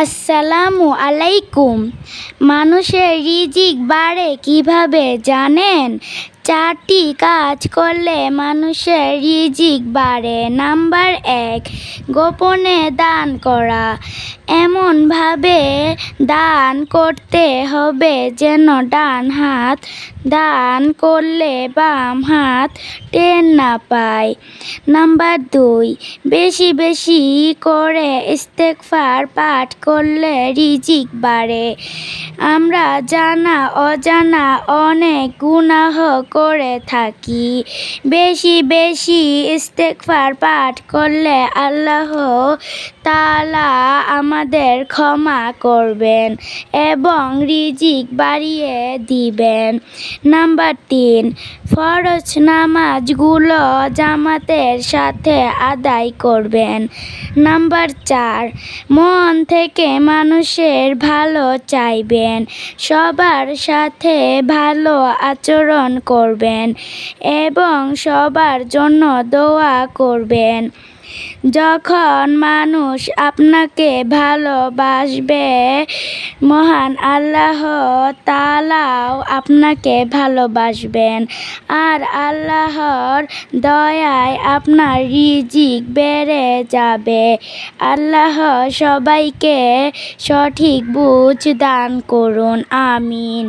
আসসালামু আলাইকুম। মানুষের রিজিক বাড়ে কিভাবে জানেন? 4টি কাজ করলে মানুষের রিজিক বাড়ে। নাম্বার 1, গোপনে দান করা। এমনভাবে দান করতে হবে যেন ডান হাত দান করলে বাম হাত টের না পায়। নাম্বার 2, বেশি বেশি করে ইস্তেগফার পাঠ করলে রিজিক বাড়ে। আমরা জানা অজানা অনেক গুনাহ করে থাকি। বেশি বেশি ইস্তেগফার পাঠ করলে আল্লাহ তাআলা আমাদের ক্ষমা করবেন এবং রিজিক বাড়িয়ে দিবেন। নাম্বার 3, ফরজ নামাজগুলো জামাতের সাথে আদায় করবেন। নাম্বার 4, মন থেকে মানুষের ভালো চাইবেন। সবার সাথে ভালো আচরণ করবেন এবং সবার জন্য দোয়া করবেন। যখন মানুষ আপনাকে ভালোবাসবে, মহান আল্লাহ তাআলাও আপনাকে ভালোবাসবেন আর আল্লাহর দয়ায় আপনার রিজিক বেড়ে যাবে। আল্লাহ সবাইকে সঠিক বুঝ দান করুন। আমিন।